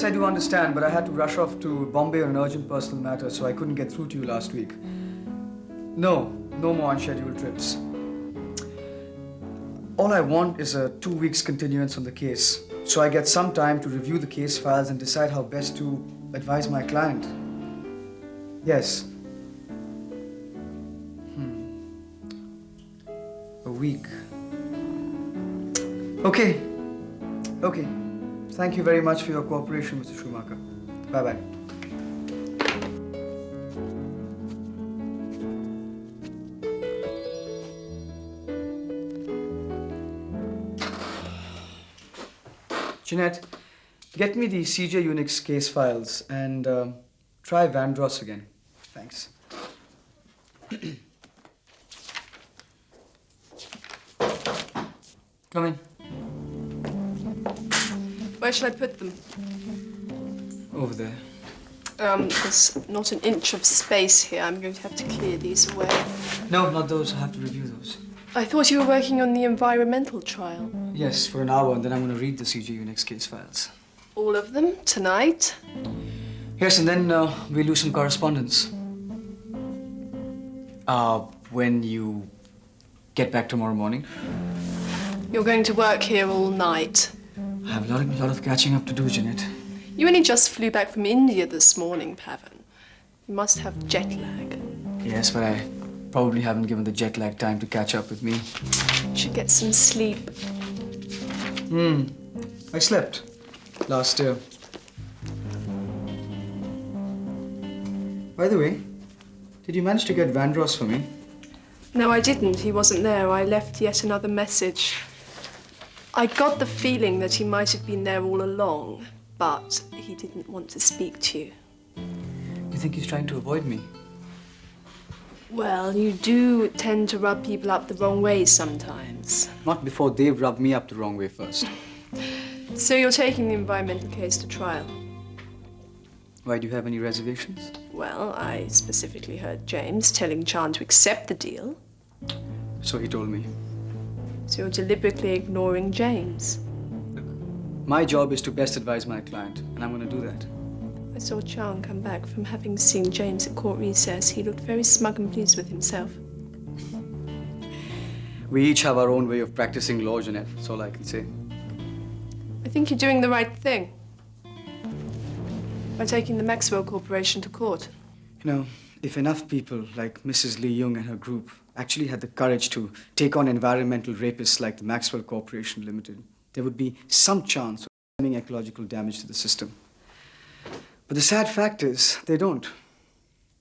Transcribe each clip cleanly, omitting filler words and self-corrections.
Yes, I do understand, but I had to rush off to Bombay on an urgent personal matter, so I couldn't get through to you last week. No more unscheduled trips. All I want is a 2 weeks continuance on the case, so I get some time to review the case files and decide how best to advise my client. Yes. A week. Okay. Thank you very much for your cooperation, Mr. Schumacher. Bye-bye. Jeanette, get me the CJ Unix case files and try Vandross again. Thanks. Come in. Where shall I put them? Over there. There's not an inch of space here. I'm going to have to clear these away. No, not those. I have to review those. I thought you were working on the environmental trial. Yes, for an hour, and then I'm going to read the CJ Unix case files. All of them? Tonight? Yes, and then we'll do some correspondence. When you get back tomorrow morning. You're going to work here all night. I have a lot of catching up to do, Jeanette. You only just flew back from India this morning, Pavan. You must have jet lag. Yes, but I probably haven't given the jet lag time to catch up with me. You should get some sleep. I slept last year. By the way, did you manage to get Vandross for me? No, I didn't. He wasn't there. I left yet another message. I got the feeling that he might have been there all along, but he didn't want to speak to you. You think he's trying to avoid me? Well, you do tend to rub people up the wrong way sometimes. Not before they've rubbed me up the wrong way first. So you're taking the environmental case to trial? Why, do you have any reservations? Well, I specifically heard James telling Chan to accept the deal. So he told me. So you're deliberately ignoring James? Look, my job is to best advise my client, and I'm going to do that. I saw Chan come back from having seen James at court recess. He looked very smug and pleased with himself. We each have our own way of practicing law, Jeanette. That's all I can say. I think you're doing the right thing by taking the Maxwell Corporation to court. You know, if enough people like Mrs. Lee Young and her group actually had the courage to take on environmental rapists like the Maxwell Corporation Limited, there would be some chance of stemming ecological damage to the system. But the sad fact is, they don't.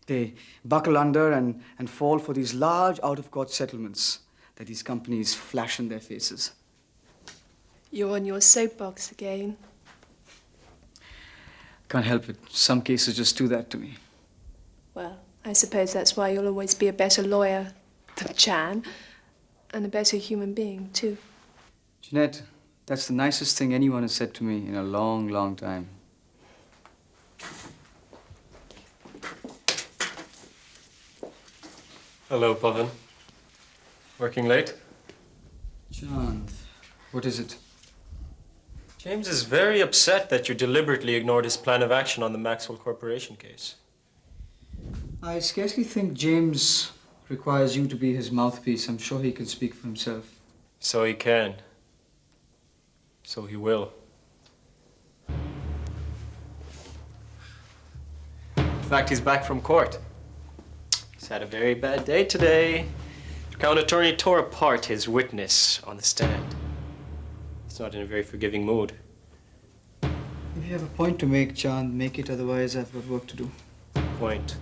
They buckle under and fall for these large out-of-court settlements that these companies flash in their faces. You're on your soapbox again. Can't help it. Some cases just do that to me. Well, I suppose that's why you'll always be a better lawyer than Chan, and a better human being, too. Jeanette, that's the nicest thing anyone has said to me in a long, long time. Hello, Pavan. Working late? Chand, what is it? James is very upset that you deliberately ignored his plan of action on the Maxwell Corporation case. I scarcely think James requires you to be his mouthpiece. I'm sure he can speak for himself. So he can. So he will. In fact, he's back from court. He's had a very bad day today. The Crown Attorney tore apart his witness on the stand. He's not in a very forgiving mood. If you have a point to make, Chand, make it. Otherwise, I've got work to do. Point.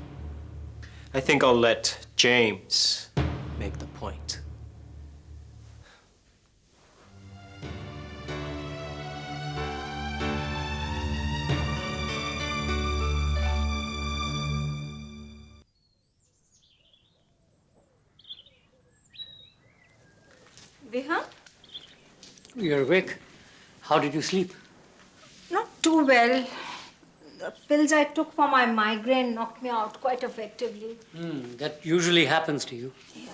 I think I'll let James make the point. Vikram? You're awake. How did you sleep? Not too well. The pills I took for my migraine knocked me out quite effectively. That usually happens to you. Yeah.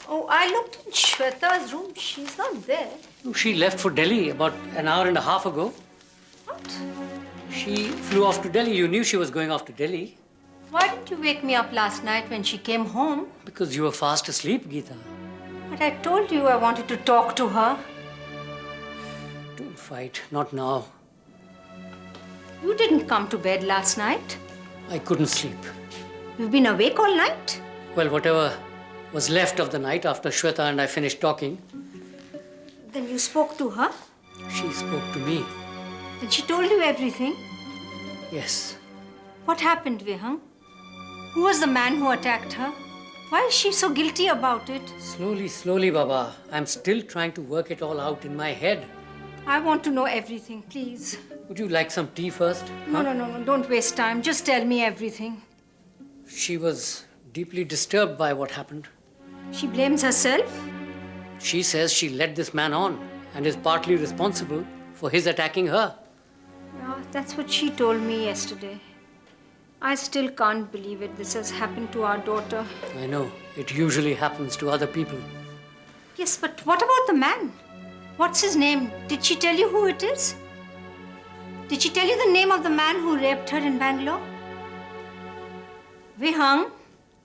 Oh, I looked in Shweta's room. She's not there. She left for Delhi about an hour and a half ago. What? She flew off to Delhi. You knew she was going off to Delhi. Why didn't you wake me up last night when she came home? Because you were fast asleep, Geeta. But I told you I wanted to talk to her. Don't fight. Not now. You didn't come to bed last night. I couldn't sleep. You've been awake all night? Well, whatever was left of the night after Shweta and I finished talking, Then you spoke to her? she spoke to me. And she told you everything? Yes. What happened, Vihang? Who was the man who attacked her? Why is she so guilty about it? Slowly, slowly, Baba. I'm still trying to work it all out in my head. I want to know everything, please. Would you like some tea first? No, don't waste time. Just tell me everything. She was deeply disturbed by what happened. She blames herself? She says she led this man on and is partly responsible for his attacking her. Yeah, that's what she told me yesterday. I still can't believe it. This has happened to our daughter. I know. It usually happens to other people. Yes, but what about the man? What's his name? Did she tell you who it is? Did she tell you the name of the man who raped her in Bangalore? Vihang,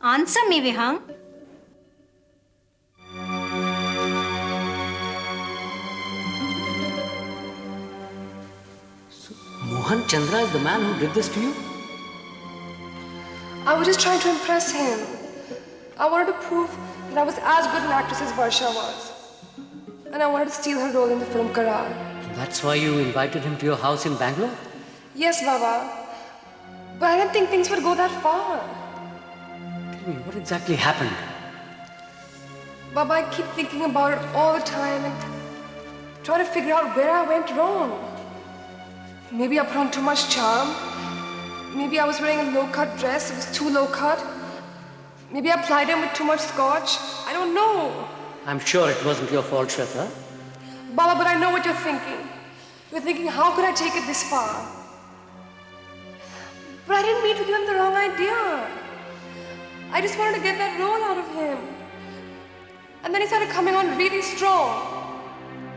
answer me, Vihang. Mohan Chandra is the man who did this to you? I was just trying to impress him. I wanted to prove that I was as good an actress as Varsha was. And I wanted to steal her role in the film Karan. That's why you invited him to your house in Bangalore? Yes, Baba. But I didn't think things would go that far. Tell me, what exactly happened? Baba, I keep thinking about it all the time and trying to figure out where I went wrong. Maybe I put on too much charm. Maybe I was wearing a low-cut dress. It was too low-cut. Maybe I plied him with too much scotch. I don't know. I'm sure it wasn't your fault, Shweta. Baba, but I know what you're thinking. You're thinking, how could I take it this far? But I didn't mean to give him the wrong idea. I just wanted to get that role out of him. And then he started coming on really strong.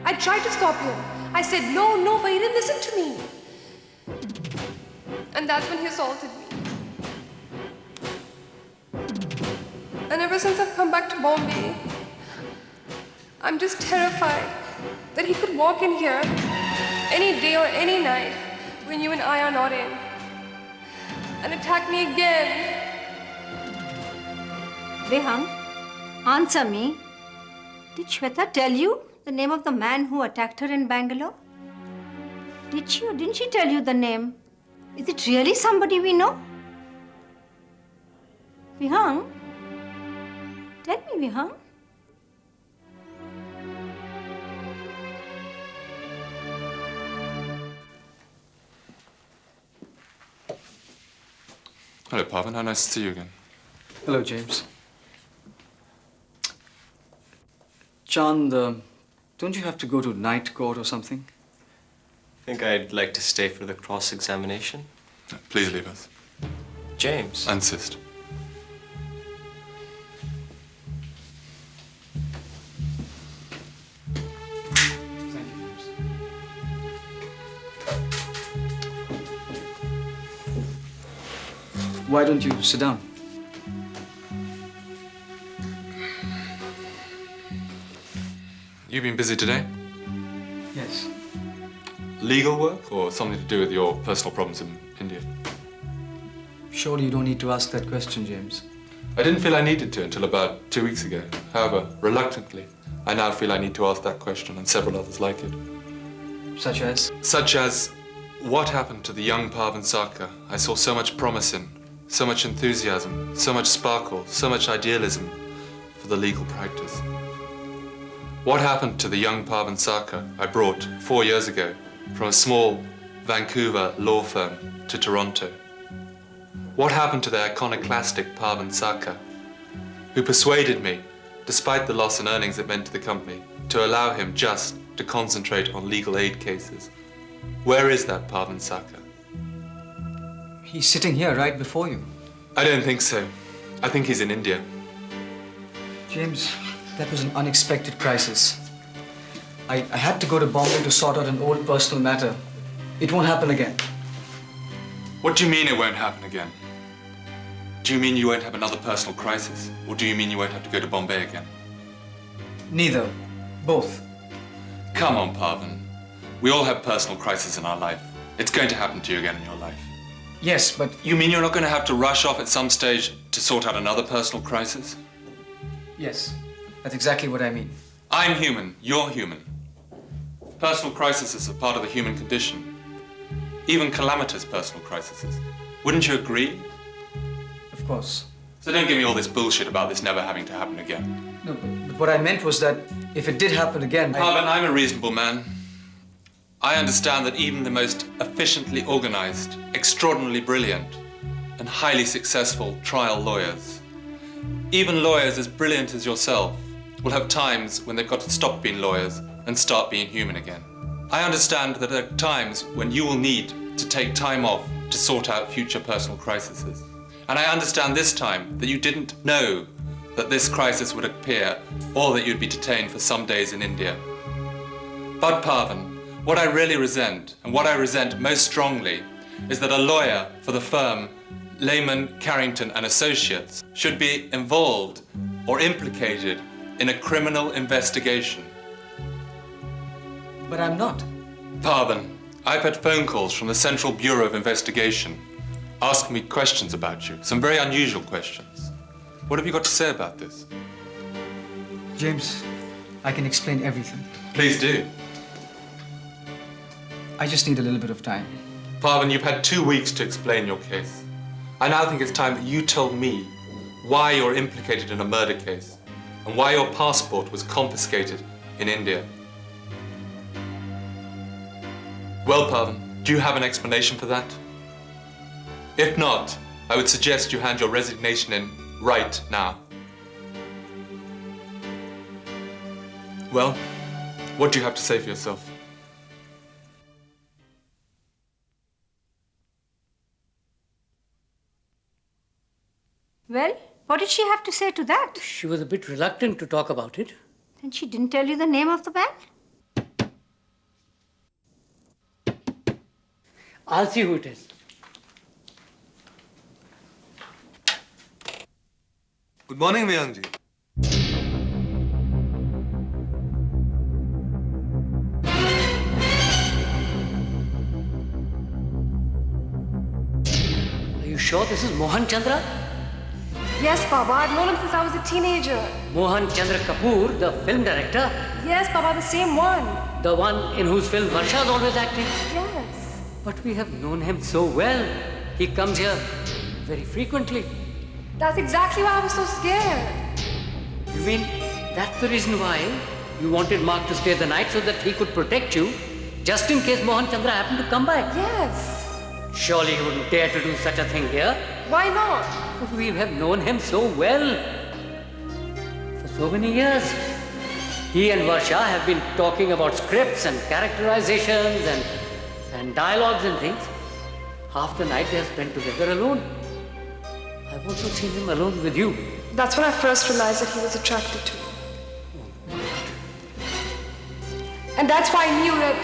I tried to stop him. I said, no, but he didn't listen to me. And that's when he assaulted me. And ever since I've come back to Bombay, I'm just terrified that he could walk in here any day or any night when you and I are not in and attack me again. Vihang, answer me. Did Shweta tell you the name of the man who attacked her in Bangalore? Did she or didn't she tell you the name? Is it really somebody we know? Vihang? Tell me, Vihang. Hello, Pavan. How nice to see you again. Hello, James. Chand, don't you have to go to night court or something? I think I'd like to stay for the cross-examination. Please leave us. James. I insist. Thank you, James. Why don't you sit down? You've been busy today? Yes. Legal work or something to do with your personal problems in India? Surely you don't need to ask that question, James. I didn't feel I needed to until about 2 weeks ago. However, reluctantly, I now feel I need to ask that question and several others like it. Such as? Such as, what happened to the young Pavan Sarkar I saw so much promise in, so much enthusiasm, so much sparkle, so much idealism for the legal practice? What happened to the young Pavan Sarkar I brought 4 years ago from a small Vancouver law firm to Toronto? What happened to the iconoclastic Pavan Sarkar, who persuaded me, despite the loss in earnings it meant to the company, to allow him just to concentrate on legal aid cases? Where is that Pavan Sarkar? He's sitting here right before you. I don't think so. I think he's in India. James, That was an unexpected crisis. I had to go to Bombay to sort out an old personal matter. It won't happen again. What do you mean it won't happen again? Do you mean you won't have another personal crisis? Or do you mean you won't have to go to Bombay again? Neither. Both. Come on, Parvin. We all have personal crises in our life. It's going to happen to you again in your life. Yes, but You mean you're not going to have to rush off at some stage to sort out another personal crisis? yes, that's exactly what I mean. I'm human. You're human. Personal crises are part of the human condition. Even calamitous personal crises. Wouldn't you agree? Of course. So don't give me all this bullshit about this never having to happen again. No, but what I meant was that if it did happen again, Parvin, I'm a reasonable man. I understand that even the most efficiently organized, extraordinarily brilliant, and highly successful trial lawyers, even lawyers as brilliant as yourself, will have times when they've got to stop being lawyers and start being human again. I understand that there are times when you will need to take time off to sort out future personal crises. And I understand this time that you didn't know that this crisis would appear or that you'd be detained for some days in India. But Parvin, what I really resent, and what I resent most strongly, is that a lawyer for the firm Lehman, Carrington and Associates should be involved or implicated in a criminal investigation. But I'm not. Parvin, I've had phone calls from the Central Bureau of Investigation asking me questions about you, some very unusual questions. What have you got to say about this? James, I can explain everything. Please do. I just need a little bit of time. Parvin, you've had 2 weeks to explain your case. I now think it's time that you told me why you're implicated in a murder case and why your passport was confiscated in India. Well, Parvin, do you have an explanation for that? If not, I would suggest you hand your resignation in right now. Well, what do you have to say for yourself? Well, what did she have to say to that? She was a bit reluctant to talk about it. Then she didn't tell you the name of the man? I'll see who it is. Good morning, Mayank ji. Are you sure this is Mohan Chandra? Yes, Baba. I've known him since I was a teenager. Mohan Chandra Kapoor, the film director? Yes, Baba, the same one. The one in whose film Varsha is always acting? Yes. But we have known him so well. He comes here very frequently. That's exactly why I was so scared. You mean that's the reason why you wanted Mark to stay the night so that he could protect you, just in case Mohan Chandra happened to come back? Yes. Surely you wouldn't dare to do such a thing here. Why not? But we have known him so well for so many years. He and Varsha have been talking about scripts and characterizations and dialogues and things. Half the night they have spent together alone. I've also seen him alone with you. That's when I first realized that he was attracted to me. And that's why I knew that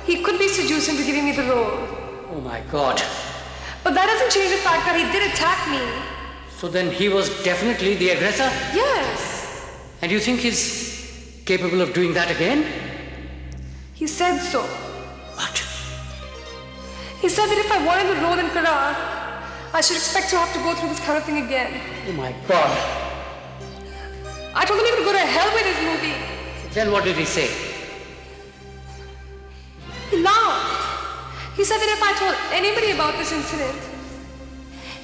he could be seduced into giving me the role. Oh my God. But that doesn't change the fact that he did attack me. So then he was definitely the aggressor? Yes. And you think he's capable of doing that again? He said so. What? He said that if I wanted the role in Karan, I should expect to have to go through this kind of thing again. Oh my God. I told him he could go to hell with his movie. Then what did he say? He laughed. He said that if I told anybody about this incident,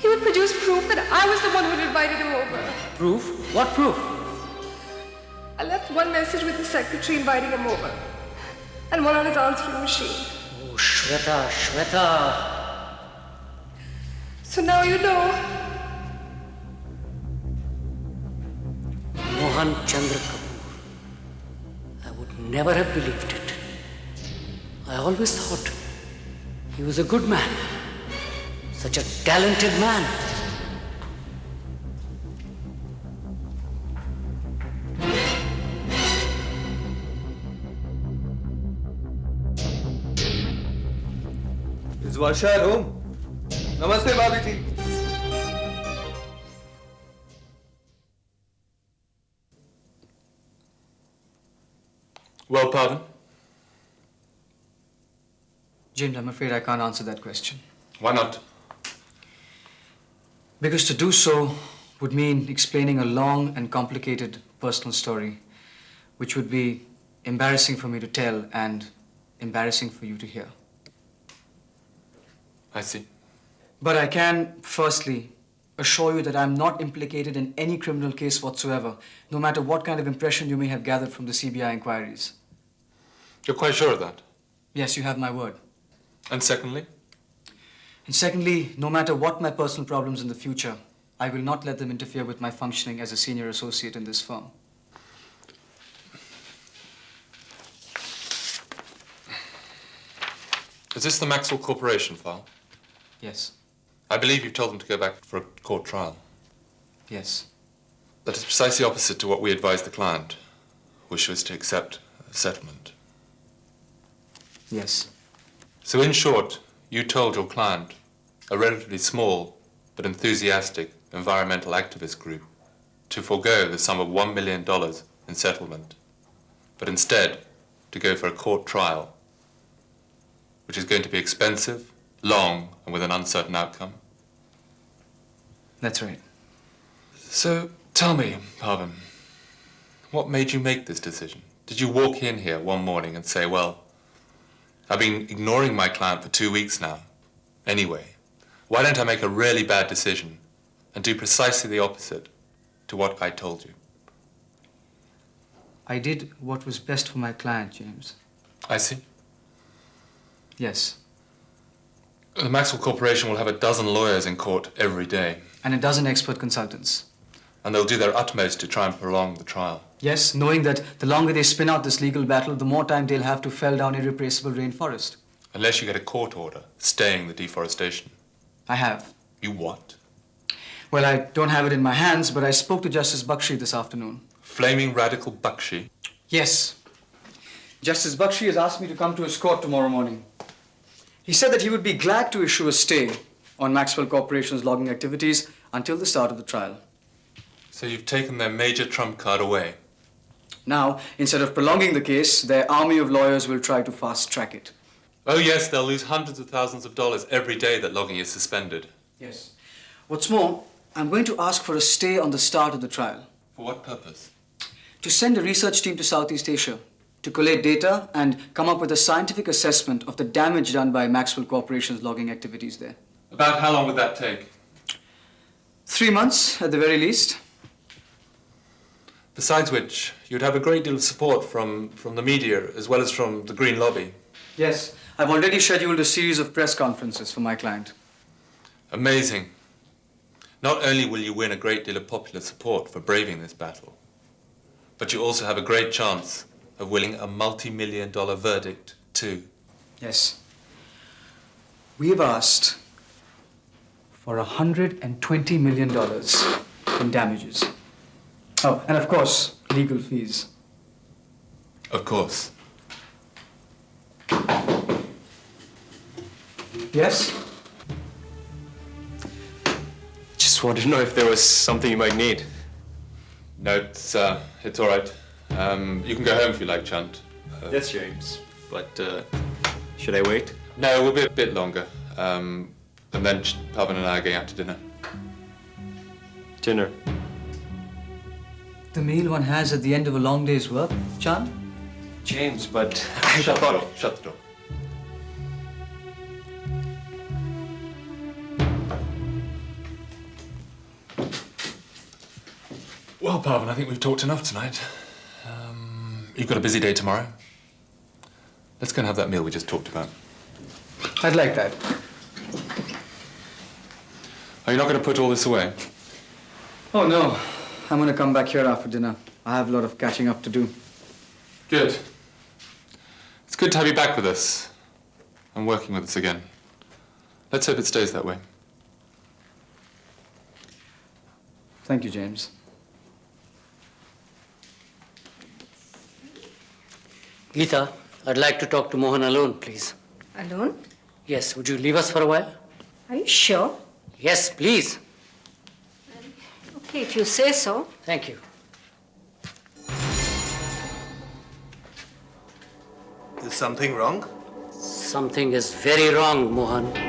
he would produce proof that I was the one who had invited him over. Proof? What proof? I left one message with the secretary inviting him over, and one on his answering machine. Oh, Shweta. So now you know. Mohan Chandra Kapoor. I would never have believed it. I always thought he was a good man. Such a talented man. Is Varsha at home? Namaste, Bhabhi ji. Well, Pavan, James, I'm afraid I can't answer that question. why not? Because to do so would mean explaining a long and complicated personal story, which would be embarrassing for me to tell and embarrassing for you to hear. I see. But I can, firstly, assure you that I'm not implicated in any criminal case whatsoever, no matter what kind of impression you may have gathered from the CBI inquiries. You're quite sure of that? Yes, you have my word. And secondly? And secondly, no matter what my personal problems in the future, I will not let them interfere with my functioning as a senior associate in this firm. Is this the Maxwell Corporation file? Yes. I believe you've told them to go back for a court trial. Yes. That is precisely opposite to what we advised the client, which was to accept a settlement. Yes. So in short, you told your client, a relatively small but enthusiastic environmental activist group, to forego the sum of $1 million in settlement, but instead to go for a court trial, which is going to be expensive, long, and with an uncertain outcome. That's right. So tell me, Pavan, what made you make this decision? Did you walk in here one morning and say, well, I've been ignoring my client for 2 weeks now. Anyway, why don't I make a really bad decision and do precisely the opposite to what I told you? I did what was best for my client, James. I see. Yes. The Maxwell Corporation will have a dozen lawyers in court every day, And a dozen expert consultants. and they'll do their utmost to try and prolong the trial. Yes, knowing that the longer they spin out this legal battle, the more time they'll have to fell down irreplaceable rainforest. Unless you get a court order staying the deforestation. I have. You what? Well, I don't have it in my hands, but I spoke to Justice Bakshi this afternoon. Flaming radical Bakshi. Yes. Justice Bakshi has asked me to come to his court tomorrow morning. He said that he would be glad to issue a stay on Maxwell Corporation's logging activities until the start of the trial. So you've taken their major trump card away. Now, instead of prolonging the case, their army of lawyers will try to fast-track it. Oh yes, they'll lose hundreds of thousands of dollars every day that logging is suspended. Yes. What's more, I'm going to ask for a stay on the start of the trial. For what purpose? To send a research team to Southeast Asia to collate data and come up with a scientific assessment of the damage done by Maxwell Corporation's logging activities there. About how long would that take? 3 months, at the very least. Besides which, you'd have a great deal of support from the media as well as from the Green Lobby. Yes, I've already scheduled a series of press conferences for my client. Amazing. Not only will you win a great deal of popular support for braving this battle, but you also have a great chance of winning a multi-million-dollar verdict, too. Yes. We've asked for $120 million in damages. Oh, and of course, legal fees. Of course. Yes? Just wanted to know if there was something you might need. No, it's all right. You can go home if you like, Chant. Yes, James. But should I wait? No, we'll be a bit longer. And then Pavan and I are going out to dinner. Dinner. The meal one has at the end of a long day's work, Chan? James, but Shut the door. Shut the door. Well, Pavan, I think we've talked enough tonight. You've got a busy day tomorrow. Let's go and have that meal we just talked about. I'd like that. Are you not going to put all this away? Oh, no. I'm going to come back here after dinner. I have a lot of catching up to do. Good. It's good to have you back with us and working with us again. Let's hope it stays that way. Thank you, James. Geeta, I'd like to talk to Mohan alone, please. Alone? Yes, would you leave us for a while? Are you sure? Yes, please. Okay, if you say so. Thank you. Is something wrong? Something is very wrong, Mohan.